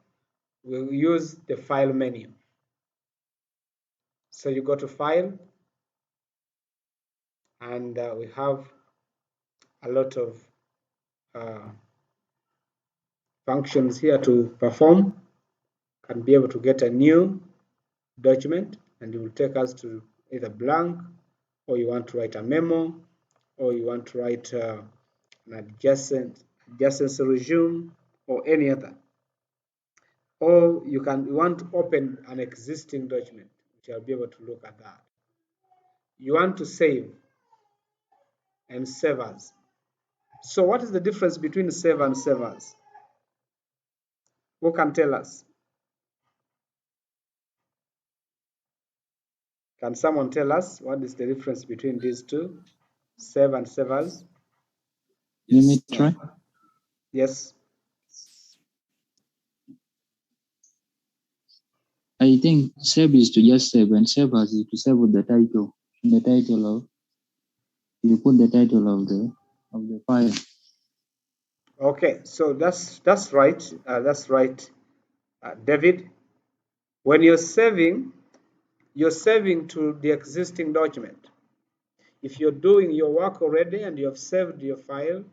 we'll use the file menu. So you go to file, and we have a lot of functions here to perform. Can be able to get a new document, and it will take us to either blank, or you want to write a memo, or you want to write an adjacency resume, or any other. Or you want to open an existing document. shall be able to look at that. You want to save and save as. So what is the difference between save and save as? Who can tell us? Can someone tell us what is the difference between these two, save and save as? Let me try. Yes. I think save is to just save, and save as is to save with the title. The title of you put the title of the file. Okay, so that's right. That's right, David. When you're saving to the existing document. If you're doing your work already and you have saved your file,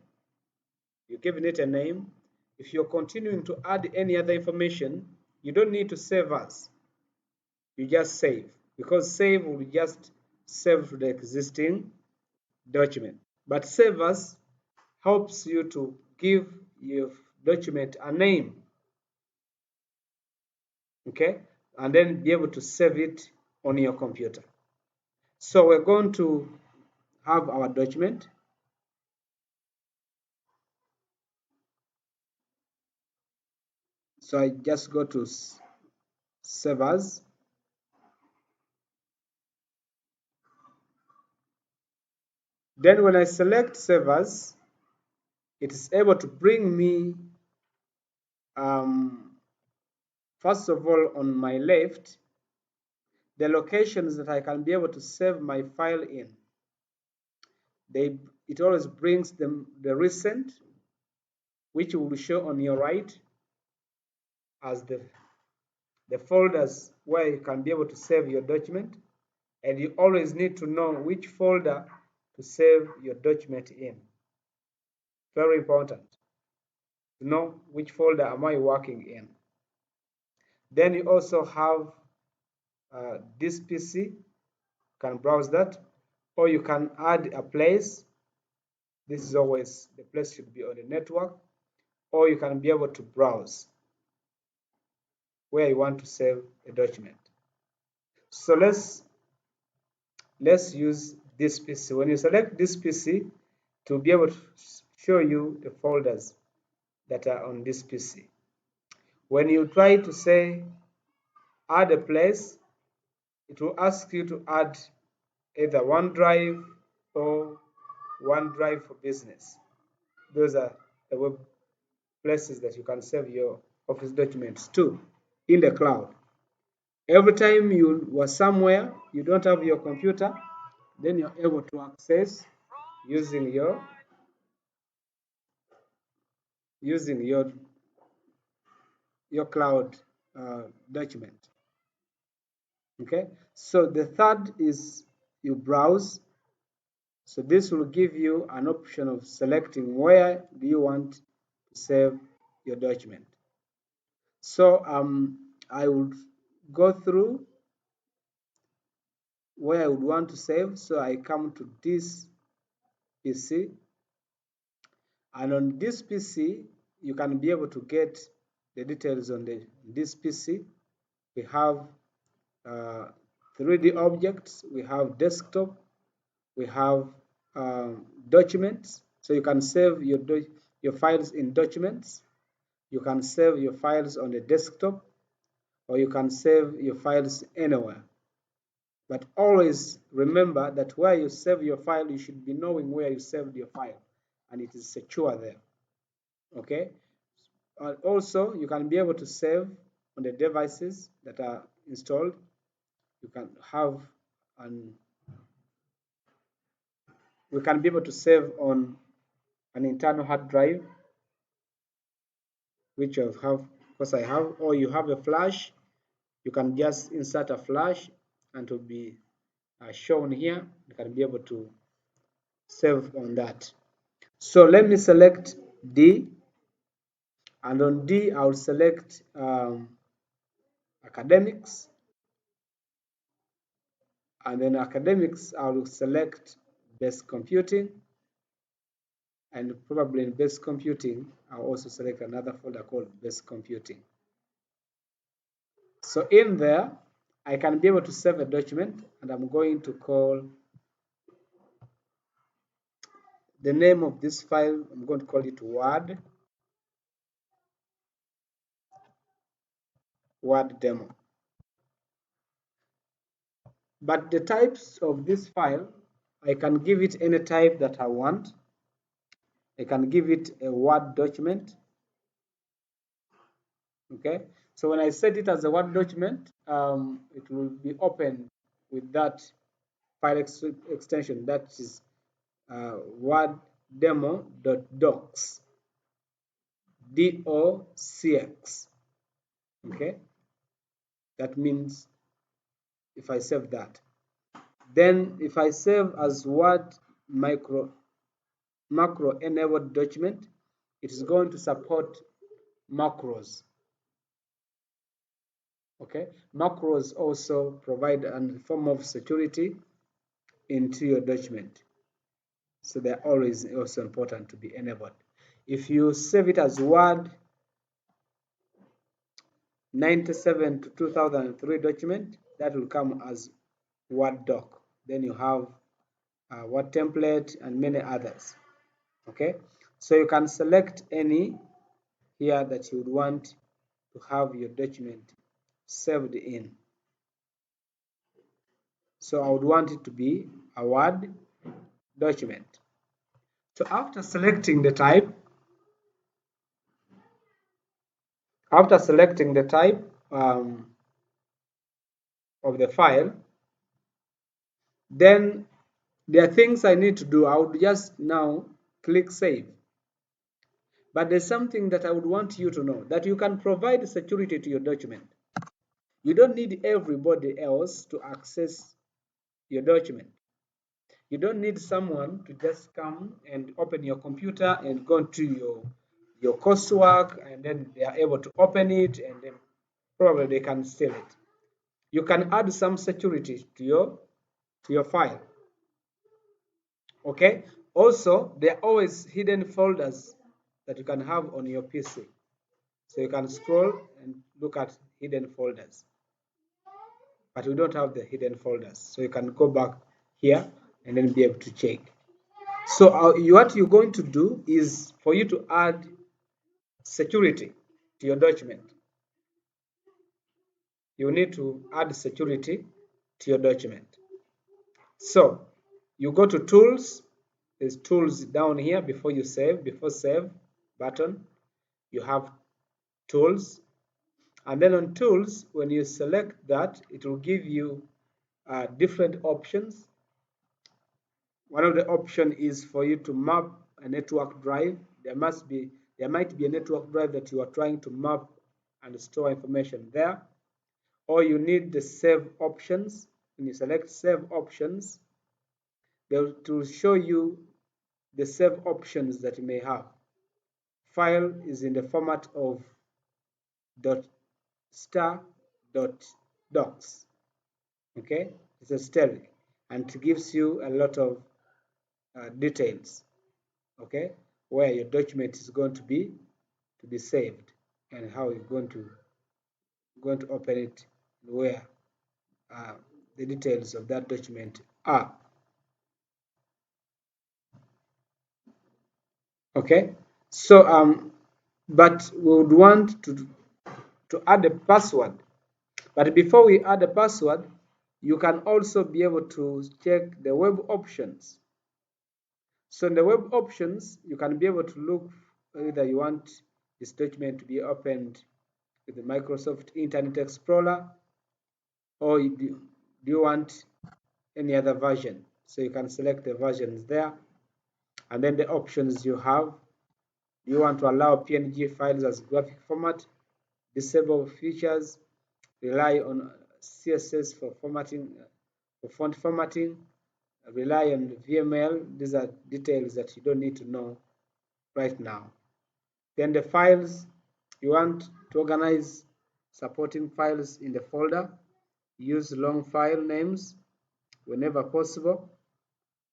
you're giving it a name. If you're continuing to add any other information, you don't need to save as. You just save, because save will just save to the existing document. But save as helps you to give your document a name, okay, and then be able to save it on your computer. So we're going to have our document. So I just go to save as. Then when I select save as, it is able to bring me, first of all, on my left, the locations that I can be able to save my file in. It always brings the recent, which will show on your right as the folders where you can be able to save your document. And you always need to know which folder to save your document in. Very important to know which folder am I working in. Then you also have this PC, you can browse that, or you can add a place. This is always, the place should be on the network, or you can be able to browse where you want to save a document. So let's use this PC. When you select this PC, to be able to show you the folders that are on this PC. When you try to say add a place, it will ask you to add either OneDrive or OneDrive for Business. Those are the web places that you can save your Office documents to in the cloud. Every time you were somewhere, you don't have your computer, then you're able to access using your cloud document. Okay, so the third is you browse. So this will give you an option of selecting where do you want to save your document. So I would go through where I would want to save. So I come to this PC, and on this PC you can be able to get the details on this PC. We have 3D objects, we have desktop, we have documents. So you can save your files in documents, you can save your files on the desktop, or you can save your files anywhere. But always remember that where you save your file, you should be knowing where you saved your file and it is secure there. Okay, also you can be able to save on the devices that are installed. You can have we can be able to save on an internal hard drive, which you have, because I have, or you have a flash, you can just insert a flash and to be shown here. You can be able to save on that. So let me select D, and on D I'll select academics, and then academics I'll select basic computing, and probably in basic computing I'll also select another folder called basic computing. So in there I can be able to save a document, and I'm going to call the name of this file. I'm going to call it Word demo. But the types of this file, I can give it any type that I want. I can give it a Word document. Okay, so when I set it as a Word document, it will be opened with that file extension, that is word demo.docs, DOCX. Okay, that means if I save that, then if I save as Word macro enabled document, it is going to support macros. Okay, macros also provide a form of security into your document, so they're always also important to be enabled. If you save it as Word 97 to 2003 document, that will come as Word doc. Then you have Word template and many others. Okay, so you can select any here that you would want to have your document saved in. So I would want it to be a Word document. So after selecting the type, of the file, then there are things I need to do. I would just now click save. But there's something that I would want you to know, that you can provide security to your document. You don't need everybody else to access your document. You don't need someone to just come and open your computer and go to your coursework, and then they are able to open it, and then probably they can steal it. You can add some security to your file. Okay, also there are always hidden folders that you can have on your PC, so you can scroll and look at hidden folders, but we don't have the hidden folders, so you can go back here and then be able to check. So what you're going to do is, for you to add security to your document, you need to add security to your document. So you go to tools. There's tools down here before save button. You have tools, and then on tools, when you select that, it will give you different options. One of the options is for you to map a network drive. There might be a network drive that you are trying to map and store information there, or you need the save options. When you select save options, they will show you the save options that you may have. File is in the format of .star.docs. Okay, it's a string, and it gives you a lot of details. Okay, where your document is going to be saved, and how you're going to open it, where the details of that document are. Okay, so but we would want to add a password. But before we add a password, you can also be able to check the web options. So in the web options, you can be able to look whether you want this document to be opened with the Microsoft Internet Explorer, or do you want any other version. So you can select the versions there, and then the options you have. Do you want to allow PNG files as graphic format, disable features, rely on CSS for formatting, for font formatting, rely on VML. These are details that you don't need to know right now. Then the files, you want to organize supporting files in the folder, use long file names whenever possible,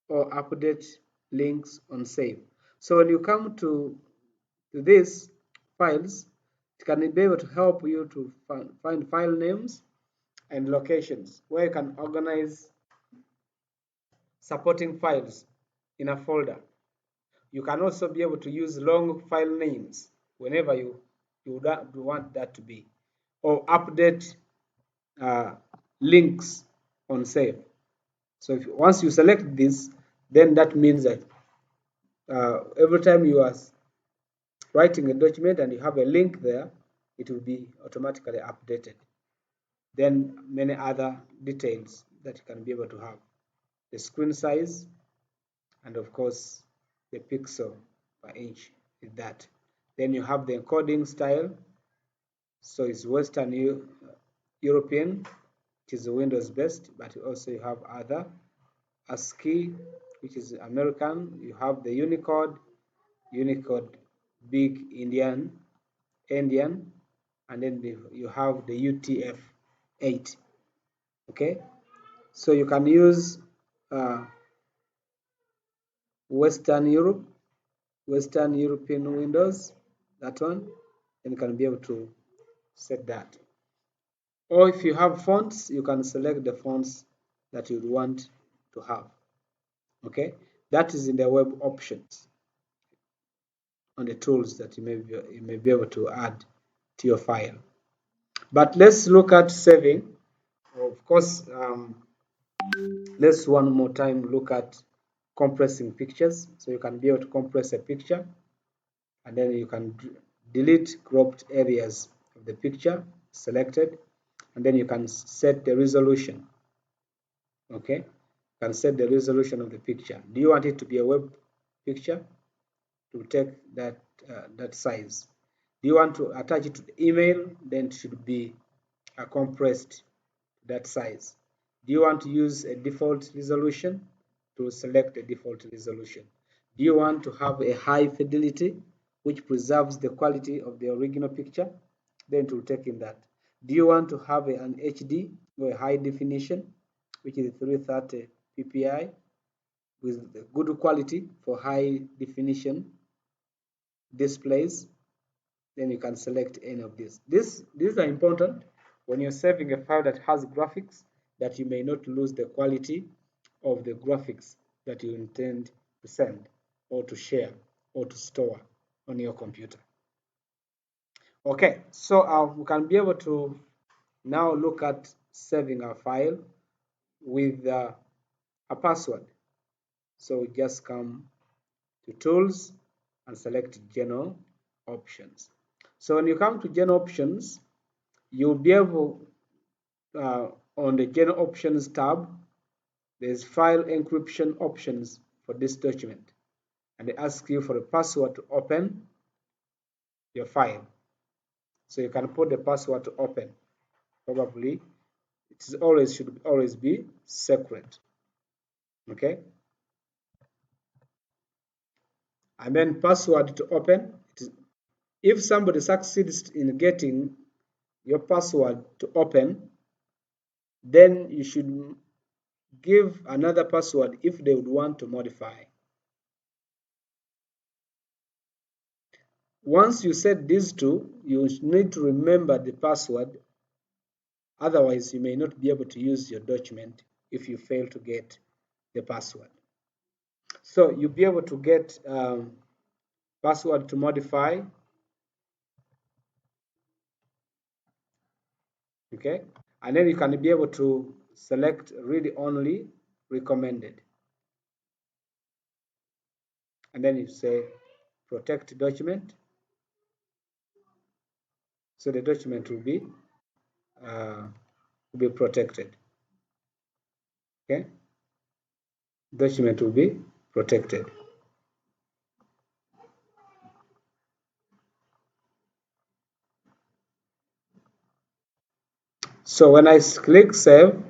or update links on save. So when you come to these files, it can be able to help you to find file names and locations, where you can organize supporting files in a folder. You can also be able to use long file names whenever you want that to be, or update links on save. So once you select this, then that means that every time you are writing a document and you have a link there, it will be automatically updated. Then many other details that you can be able to have. The screen size, and of course the pixel per inch is that. Then you have the encoding style. So it's Western European, which is Windows based, but also you have other ASCII, which is American. You have the Unicode, Big Indian, and then you have the UTF-8. Okay, so you can use Western European Windows, that one, and you can be able to set that. Or if you have fonts, you can select the fonts that you want to have. Okay, that is in the web options on the tools that you may be able to add to your file. But let's look at saving. Of course, let's one more time look at compressing pictures. So you can be able to compress a picture, and then you can delete cropped areas of the picture selected, and then you can set the resolution. Okay, you can set the resolution of the picture. Do you want it to be a web picture to take that size? Do you want to attach it to the email? Then it should be compressed to that size. Do you want to use a default resolution? To select the default resolution. Do you want to have a high fidelity which preserves the quality of the original picture? Then it will take in that. Do you want to have an HD or a high definition, which is 330 ppi with good quality for high definition displays? Then you can select any of these. These are important when you're saving a file that has graphics, that you may not lose the quality of the graphics that you intend to send or to share or to store on your computer. Okay, so we can be able to now look at saving our file with a password. So just come to tools and select general options. So when you come to general options, you'll be able on the general options tab, there's file encryption options for this document, and they ask you for a password to open your file. So you can put the password to open. Probably it should always be secret. Okay, and then password to open. If somebody succeeds in getting your password to open, then you should give another password if they would want to modify. Once you set these two, you need to remember the password. Otherwise, you may not be able to use your document if you fail to get the password. So you'll be able to get password to modify. Okay, and then you can be able to select read only recommended, and then you say protect document. So the document will be protected. Okay, document will be protected. So when I click save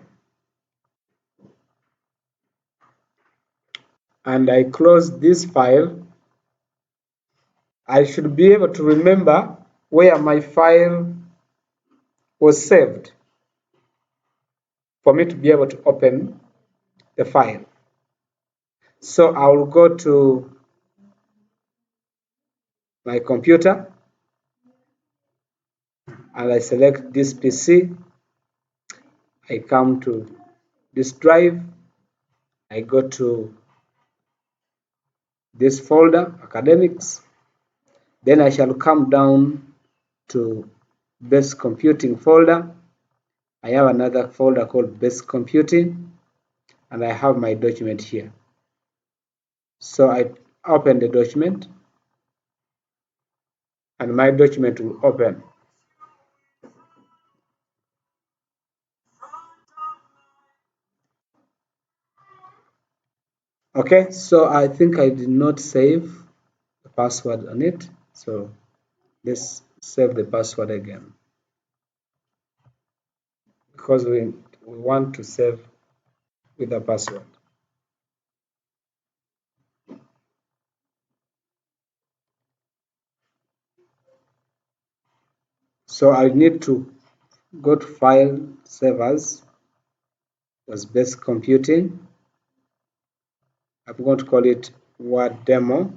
and I close this file, I should be able to remember where my file was saved for me to be able to open the file. So I will go to my computer and I select this PC, I come to this drive, I go to this folder, academics, then I shall come down to basic computing folder. I have another folder called basic computing, and I have my document here. So I open the document, and my document will open. Okay, so I think I did not save the password on it, so let's save the password again, because we want to save with a password. So I need to go to File, Save As, was Basic Computing. I'm going to call it Word Demo,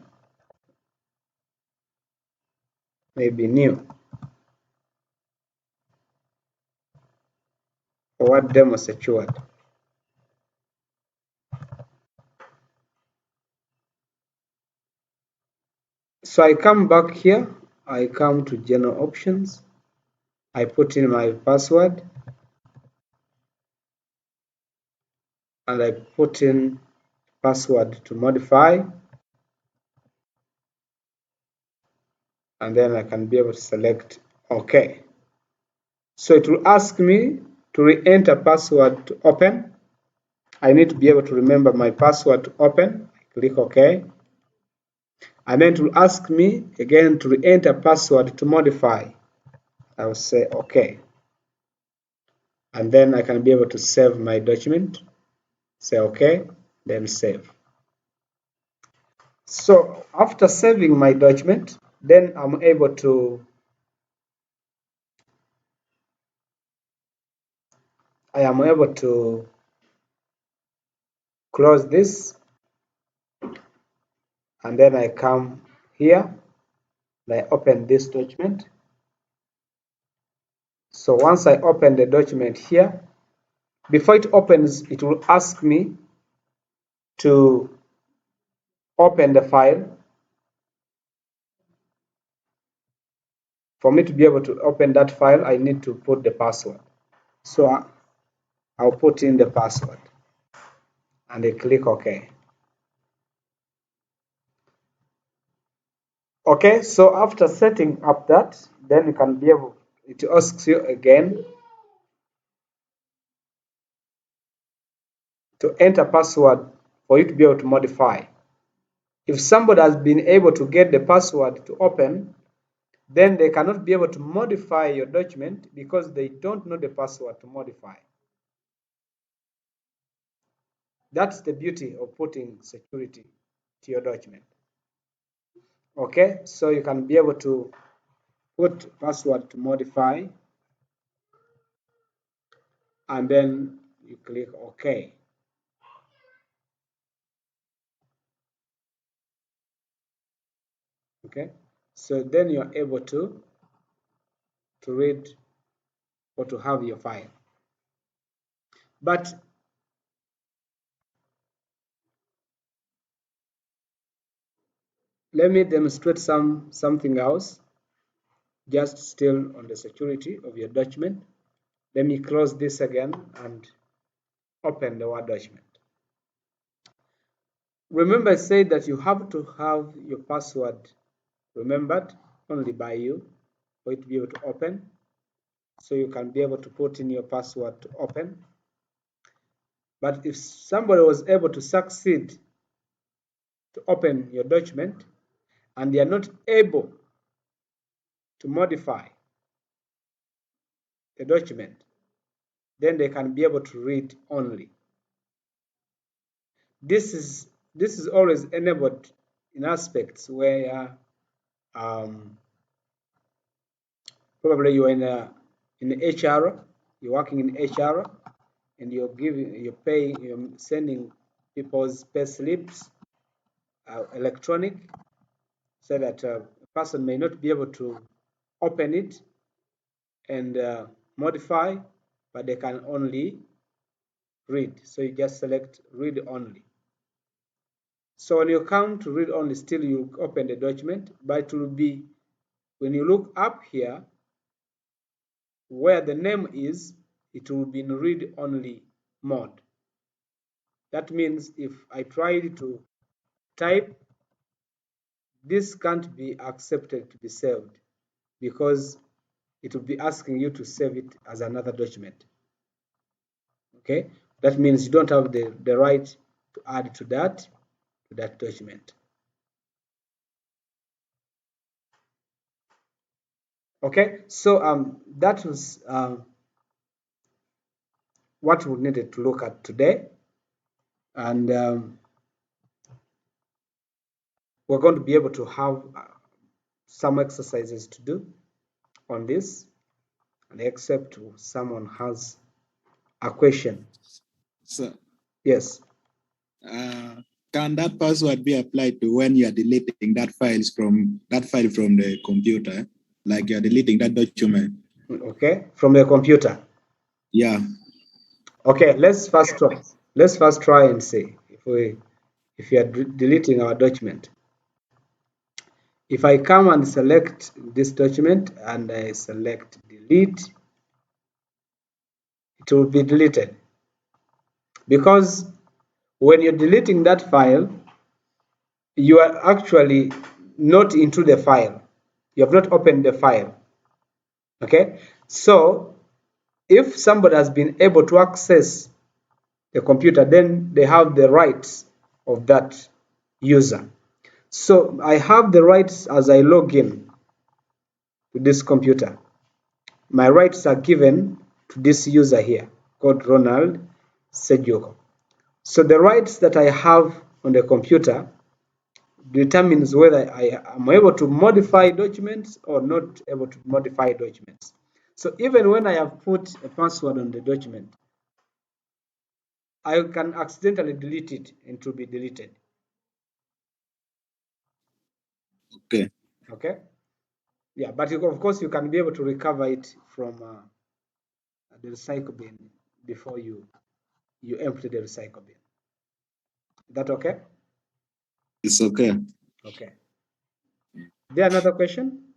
maybe New, or Word Demo Secured. So I come back here, I come to General Options, I put in my password, and I put in password to modify, and then I can be able to select OK. So it will ask me to re-enter password to open. I need to be able to remember my password to open. I click OK. And then it will ask me again to re-enter password to modify. I will say OK. And then I can be able to save my document. Say OK, then save. So after saving my document, then I'm able to close this, and then I come here and I open this document. So once I open the document here, before it opens, it will ask me to open the file. For me to be able to open that file, I need to put the password. So I'll put in the password and I click OK. Okay, so after setting up that, then you can be able, it asks you again to enter password for you to be able to modify. If somebody has been able to get the password to open, then they cannot be able to modify your document because they don't know the password to modify. That's the beauty of putting security to your document. Okay, so you can be able to put password to modify, and then you click OK. Okay, so then you are able to read or to have your file. But let me demonstrate something else, just still on the security of your document. Let me close this again and open the Word document. Remember, I said that you have to have your password remembered only by you for it to be able to open. So you can be able to put in your password to open. But if somebody was able to succeed to open your document and they are not able to modify the document, then they can be able to read only. This is always enabled in aspects where probably you are in HR, you're working in HR, and you're sending people's pay slips electronic, so that a person may not be able to open it and modify, but they can only read. So you just select read only. So when you come to read only, still you open the document, but it will be, when you look up here, where the name is, it will be in read only mode. That means if I tried to type, this can't be accepted to be saved because it will be asking you to save it as another document. Okay, that means you don't have the right to add to that document. Okay, so that was what we needed to look at today, and we're going to be able to have some exercises to do on this, and except someone has a question. So, Yes. can that password be applied to when you are deleting that file from the computer, like you're deleting that document? Okay, from the computer. Yeah. Okay, let's first try and see if we are deleting our document. If I come and select this document and I select delete, it will be deleted, because when you're deleting that file, you are actually not into the file. You have not opened the file. Okay, so if somebody has been able to access the computer, then they have the rights of that user. So I have the rights as I log in to this computer. My rights are given to this user here called Ronald Sejuko. So the rights that I have on the computer determines whether I am able to modify documents or not able to modify documents. So even when I have put a password on the document, I can accidentally delete it and to be deleted. Okay. Okay. Yeah, but of course you can be able to recover it from the recycle bin before you empty the recycle bin. Is that okay? It's okay. Okay. Is there another question?